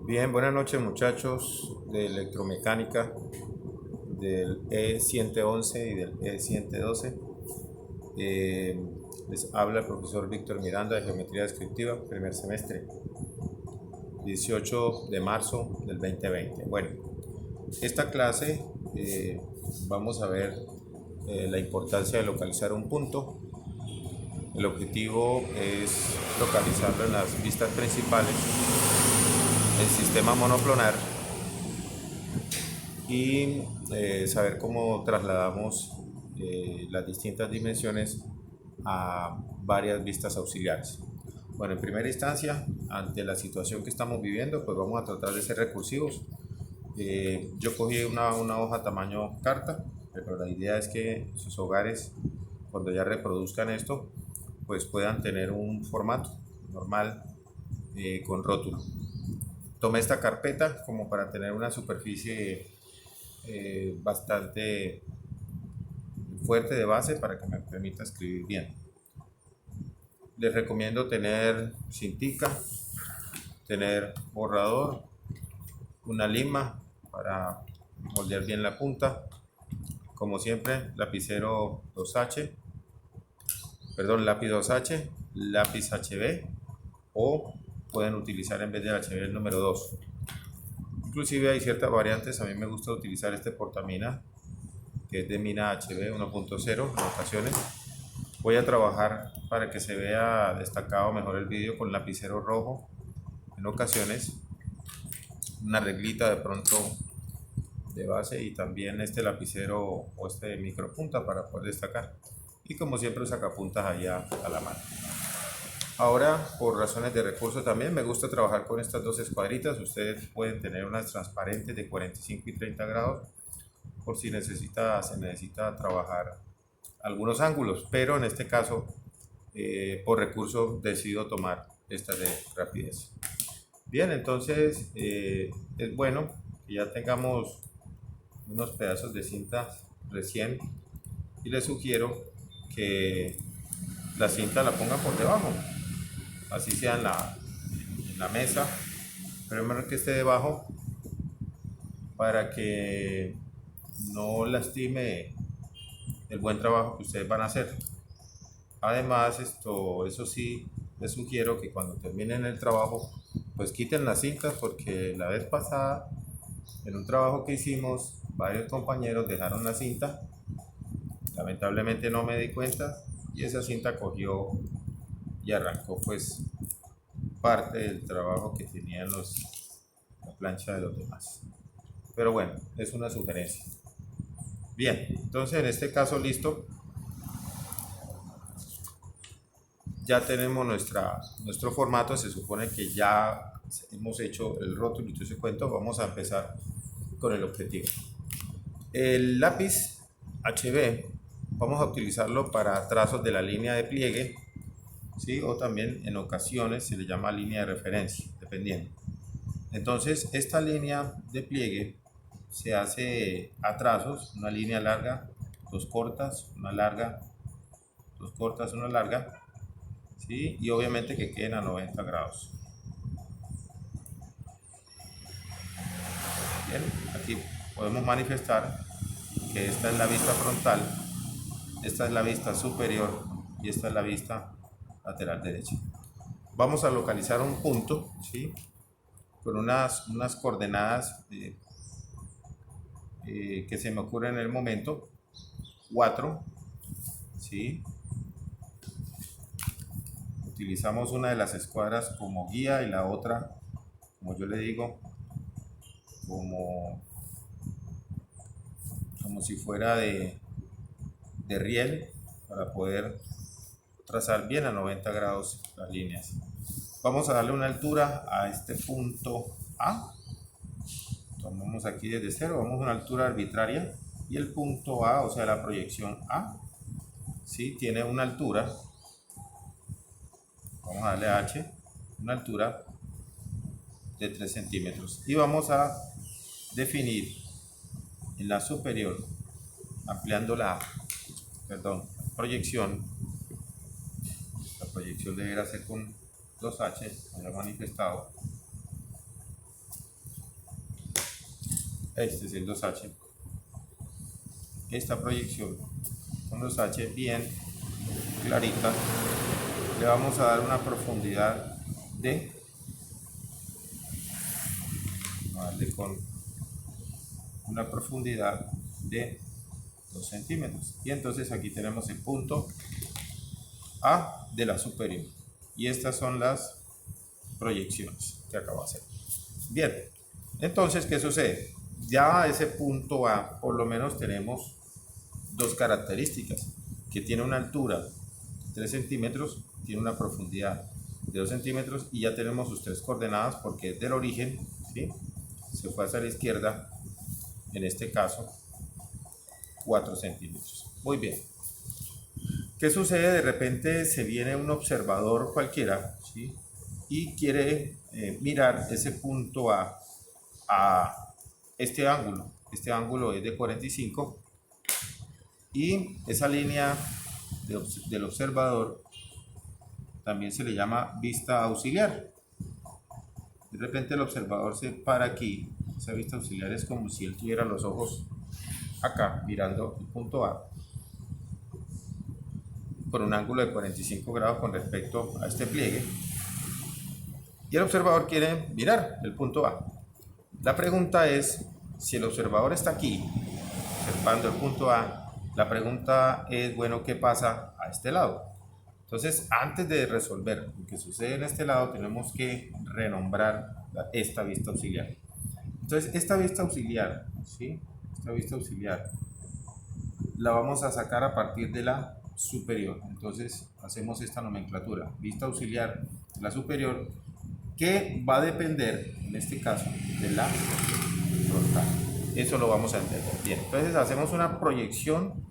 Bien, buenas noches muchachos de electromecánica del E111 y del E112. Eh, Les habla el profesor Víctor Miranda de Geometría Descriptiva, primer semestre, 18 de marzo del 2020. Bueno, esta clase vamos a ver la importancia de localizar un punto. El objetivo es localizarlo en las vistas principales del sistema monoclonar y saber cómo trasladamos las distintas dimensiones a varias vistas auxiliares. Bueno, en primera instancia, ante la situación que estamos viviendo, pues vamos a tratar de ser recursivos. Yo cogí una hoja tamaño carta, pero la idea es que sus hogares, cuando ya reproduzcan esto, pues puedan tener un formato normal con rótulo. Tomé esta carpeta como para tener una superficie bastante fuerte de base para que me permita escribir bien. Les recomiendo tener cintica, tener borrador, una lima para moldear bien la punta, como siempre lapicero 2H, perdón, lápiz 2H, lápiz HB, o pueden utilizar en vez del HB el número 2. Inclusive hay ciertas variantes, a mí me gusta utilizar este portamina que es de mina HB 1.0 en ocasiones. Voy a trabajar para que se vea destacado mejor el vídeo con lapicero rojo en ocasiones, una reglita de pronto de base y también este lapicero o este micropunta para poder destacar, y como siempre sacapuntas allá a la mano. Ahora, por razones de recurso también me gusta trabajar con estas dos escuadritas. Ustedes pueden tener unas transparentes de 45 y 30 grados por si se necesita trabajar algunos ángulos, pero en este caso por recurso decido tomar esta de rapidez. Bien, entonces es bueno que ya tengamos unos pedazos de cinta recién, y les sugiero que la cinta la pongan por debajo, así sea en la mesa, pero es mejor que esté debajo para que no lastime el buen trabajo que ustedes van a hacer. Además, eso sí, les sugiero que cuando terminen el trabajo, pues quiten las cintas, porque la vez pasada, en un trabajo que hicimos, varios compañeros dejaron la cinta. Lamentablemente no me di cuenta y esa cinta cogió y arrancó pues parte del trabajo que tenían la plancha de los demás. Pero bueno, es una sugerencia. Bien, entonces en este caso listo. Ya tenemos nuestro formato. Se supone que ya hemos hecho el rótulo y todo ese cuento. Vamos a empezar con el objetivo. El lápiz HB vamos a utilizarlo para trazos de la línea de pliegue, ¿sí? O también en ocasiones se le llama línea de referencia, dependiendo. Entonces esta línea de pliegue se hace a trazos, una línea larga, dos cortas, una larga, dos cortas, una larga, ¿sí? Y obviamente que queden a 90 grados. Bien, aquí podemos manifestar que esta es la vista frontal, esta es la vista superior y esta es la vista lateral derecha. Vamos a localizar un punto, ¿sí? Con unas coordenadas que se me ocurren en el momento, 4, ¿sí? Utilizamos una de las escuadras como guía y la otra, como yo le digo, como si fuera de riel, para poder trazar bien a 90 grados las líneas. Vamos a darle una altura a este punto A. Tomamos aquí desde cero, vamos a una altura arbitraria, y el punto A, o sea la proyección A, ¿sí? Tiene una altura, vamos a darle a H, una altura de 3 centímetros, y vamos a definir en la superior, ampliando la proyección. La proyección deberá ser con 2H, como he manifestado. Este es el 2H. Esta proyección con 2H bien clarita. Le vamos a dar una profundidad de, vamos a darle con una profundidad de 2 centímetros. Y entonces aquí tenemos el punto A de la superior. Y estas son las proyecciones que acabo de hacer. Bien, entonces, ¿qué sucede? Ya a ese punto A, por lo menos tenemos dos características, que tiene una altura de 3 centímetros, tiene una profundidad de 2 centímetros y ya tenemos sus tres coordenadas porque es del origen, ¿sí? Se fue hacia la izquierda, en este caso, 4 centímetros. Muy bien. ¿Qué sucede? De repente se viene un observador cualquiera, ¿sí? Y quiere mirar ese punto A este ángulo. Este ángulo es de 45 y esa línea del observador también se le llama vista auxiliar. De repente el observador se para aquí. Esa vista auxiliar es como si él tuviera los ojos acá mirando el punto A por un ángulo de 45 grados con respecto a este pliegue, y el observador quiere mirar el punto A. La pregunta es, si el observador está aquí observando el punto A, la pregunta es, bueno, ¿qué pasa a este lado? Entonces, antes de resolver lo que sucede en este lado, tenemos que renombrar esta vista auxiliar. Entonces, esta vista auxiliar, ¿sí? Esta vista auxiliar la vamos a sacar a partir de la superior. Entonces, hacemos esta nomenclatura. Vista auxiliar de la superior, que va a depender, en este caso, de la frontal. Eso lo vamos a entender. Bien, entonces hacemos una proyección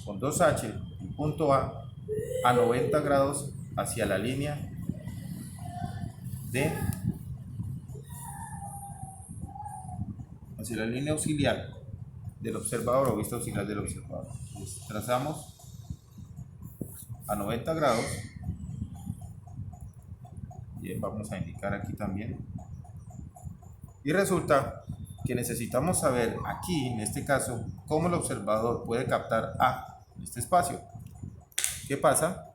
con 2H, el punto A 90 grados hacia la línea auxiliar del observador o vista auxiliar del observador. Entonces, trazamos a 90 grados. Bien, vamos a indicar aquí también. Y resulta que necesitamos saber aquí, en este caso, cómo el observador puede captar A en este espacio. ¿Qué pasa?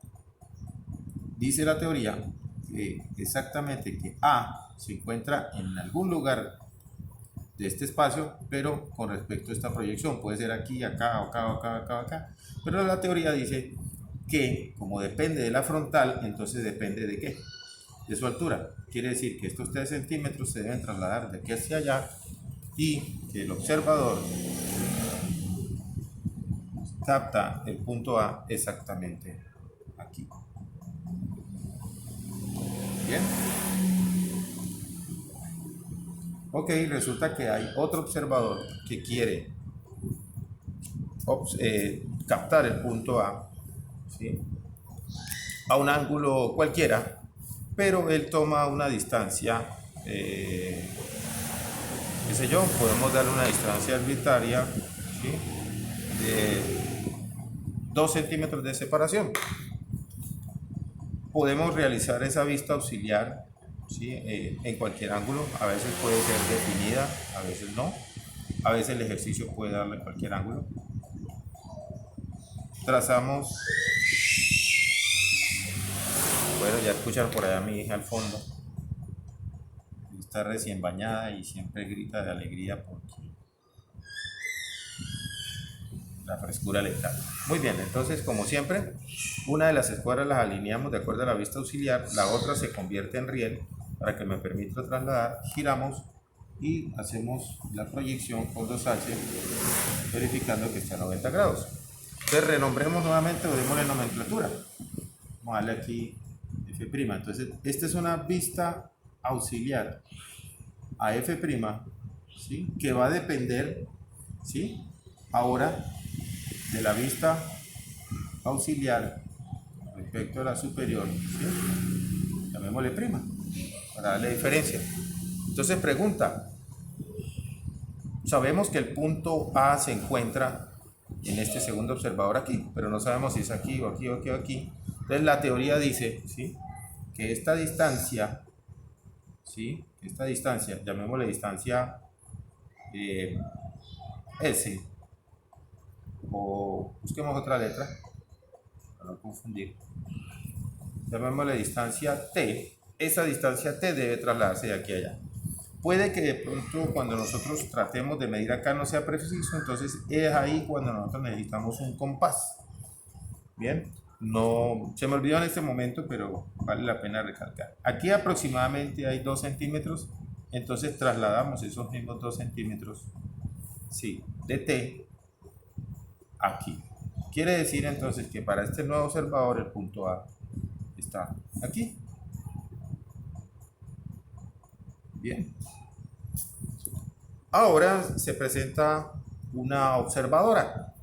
Dice la teoría que exactamente que A se encuentra en algún lugar de este espacio, pero con respecto a esta proyección, puede ser aquí, acá, acá, acá, acá, acá, pero la teoría dice que como depende de la frontal, entonces depende de qué, de su altura. Quiere decir que estos 3 centímetros se deben trasladar de aquí hacia allá y que el observador capta el punto A exactamente aquí. Bien. Ok, resulta que hay otro observador que quiere captar el punto A, ¿sí?, a un ángulo cualquiera, pero él toma una distancia, qué sé yo, podemos darle una distancia arbitraria, ¿sí?, de 2 centímetros de separación. Podemos realizar esa vista auxiliar, ¿sí?, en cualquier ángulo. A veces puede ser definida, a veces no. A veces el ejercicio puede darle cualquier ángulo. Trazamos. Bueno, ya escuchan por allá a mi hija al fondo. Está recién bañada y siempre grita de alegría porque la frescura le encanta. Muy bien, entonces, como siempre, una de las escuadras las alineamos de acuerdo a la vista auxiliar, la otra se convierte en riel para que me permita trasladar, giramos y hacemos la proyección con 2H, verificando que está a 90 grados. Entonces, renombremos nuevamente o démosle nomenclatura. Vamos a darle aquí F'. Entonces, esta es una vista auxiliar a F', ¿sí?, que va a depender, ¿sí?, ahora de la vista auxiliar respecto a la superior, ¿sí?, llamémosle prima para darle diferencia. Entonces pregunta, sabemos que el punto A se encuentra en este segundo observador aquí, pero no sabemos si es aquí o aquí o aquí o aquí. Entonces la teoría dice, ¿sí?, que esta distancia, ¿sí?, llamémosle distancia eh, S, o busquemos otra letra para no confundir, llamémosle distancia T. Esa distancia T debe trasladarse de aquí a allá. Puede que de pronto cuando nosotros tratemos de medir acá no sea preciso, entonces es ahí cuando nosotros necesitamos un compás. Bien, no se me olvidó en este momento, pero vale la pena recalcar. Aquí aproximadamente hay 2 centímetros, entonces trasladamos esos mismos 2 centímetros, sí, de T aquí. Quiere decir entonces que para este nuevo observador el punto A está aquí. Bien. Ahora se presenta una observadora.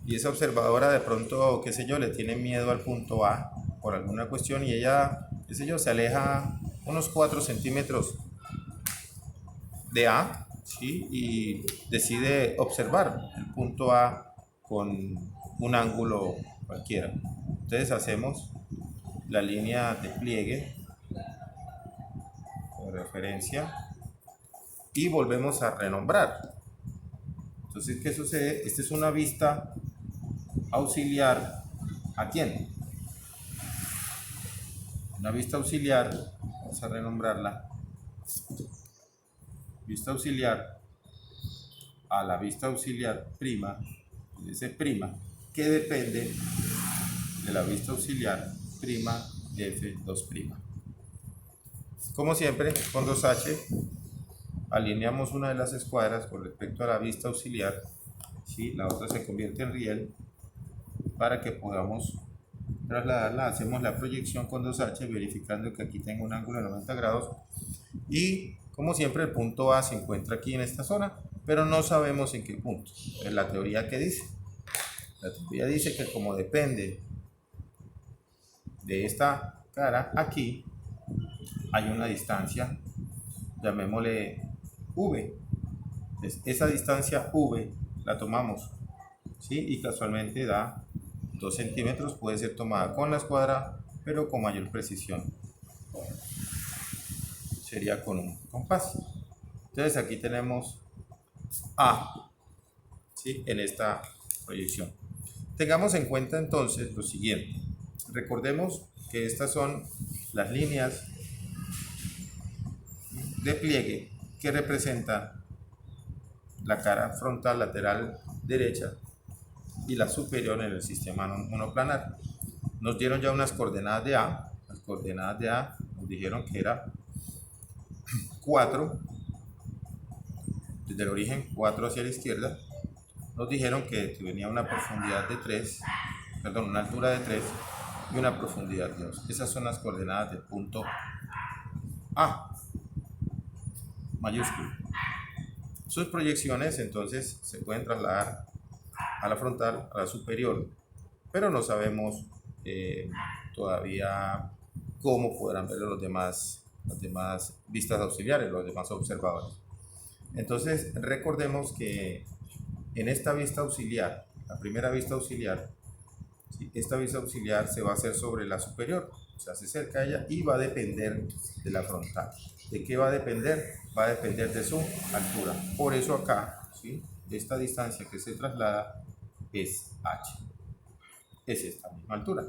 Y esa observadora de pronto, qué sé yo, le tiene miedo al punto A por alguna cuestión y ella, qué sé yo, se aleja unos 4 centímetros de A, ¿sí? Y decide observar el punto A con un ángulo cualquiera. Entonces hacemos la línea de pliegue de referencia y volvemos a renombrar. Entonces, ¿qué sucede? Esta es una vista auxiliar. ¿A quién? Una vista auxiliar, vamos a renombrarla, vista auxiliar a la vista auxiliar prima, ese prima, que depende de la vista auxiliar prima F2 prima. Como siempre, con 2H alineamos una de las escuadras con respecto a la vista auxiliar, ¿sí? La otra se convierte en riel para que podamos trasladarla. Hacemos la proyección con 2H verificando que aquí tengo un ángulo de 90 grados y como siempre el punto A se encuentra aquí en esta zona, pero no sabemos en qué punto. Es la teoría que dice. La teoría dice que como depende de esta cara, aquí hay una distancia, llamémosle V. Entonces, esa distancia V la tomamos, ¿sí? Y casualmente da 2 centímetros, puede ser tomada con la escuadra, pero con mayor precisión. Sería con un compás. Entonces aquí tenemos A, ¿sí? En esta proyección. Tengamos en cuenta entonces lo siguiente. Recordemos que estas son las líneas de pliegue que representan la cara frontal lateral derecha y la superior en el sistema monoplanar. Nos dieron ya unas coordenadas de A. Las coordenadas de A nos dijeron que era 4, desde el origen 4 hacia la izquierda. Nos dijeron que tenía una profundidad de 3, perdón, una altura de 3 y una profundidad de 2. Esas son las coordenadas del punto A, mayúsculo. Sus proyecciones entonces se pueden trasladar a la frontal, a la superior, pero no sabemos todavía cómo podrán ver las demás vistas auxiliares, los demás observadores. Entonces recordemos que en esta vista auxiliar, la primera vista auxiliar, ¿sí? Esta vista auxiliar se va a hacer sobre la superior, o sea, se acerca a ella y va a depender de la frontal. ¿De qué va a depender? Va a depender de su altura. Por eso acá, ¿sí? Esta distancia que se traslada es H. Es esta misma altura.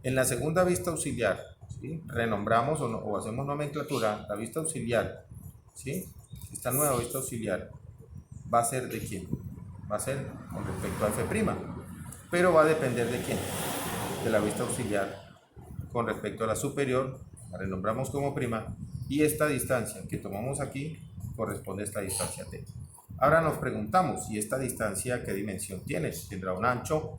En la segunda vista auxiliar, ¿sí? Renombramos o hacemos nomenclatura. La vista auxiliar, ¿sí? Esta nueva vista auxiliar va a ser de quién? Va a ser con respecto a F', pero va a depender de quién? De la vista auxiliar con respecto a la superior, la renombramos como prima, y esta distancia que tomamos aquí corresponde a esta distancia T. Ahora nos preguntamos, ¿y esta distancia qué dimensión tiene? ¿Tendrá un ancho?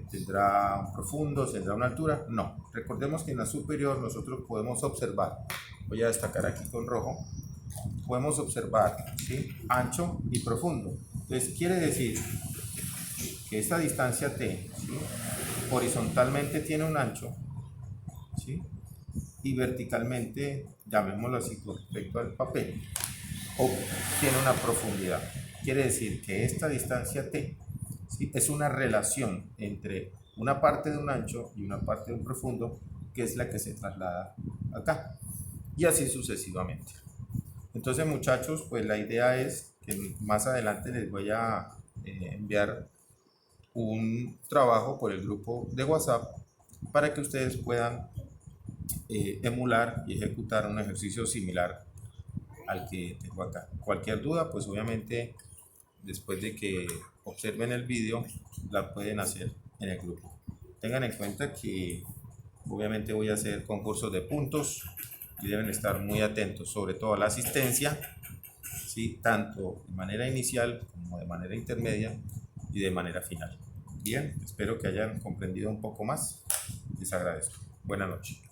¿Tendrá un profundo? ¿Tendrá una altura? No. Recordemos que en la superior nosotros podemos observar, voy a destacar aquí con rojo, podemos observar, ¿sí? Ancho y profundo. Entonces quiere decir que esta distancia T, ¿sí? Horizontalmente tiene un ancho, ¿sí? Y verticalmente, llamémoslo así con respecto al papel, tiene una profundidad. Quiere decir que esta distancia T, ¿sí? Es una relación entre una parte de un ancho y una parte de un profundo, que es la que se traslada acá, y así sucesivamente. Entonces, muchachos, pues la idea es que más adelante les voy a enviar un trabajo por el grupo de WhatsApp para que ustedes puedan emular y ejecutar un ejercicio similar al que tengo acá. Cualquier duda, pues obviamente después de que observen el vídeo, la pueden hacer en el grupo. Tengan en cuenta que obviamente voy a hacer concursos de puntos y deben estar muy atentos, sobre todo a la asistencia, ¿sí? Tanto de manera inicial como de manera intermedia y de manera final. Bien, espero que hayan comprendido un poco más. Les agradezco. Buenas noches.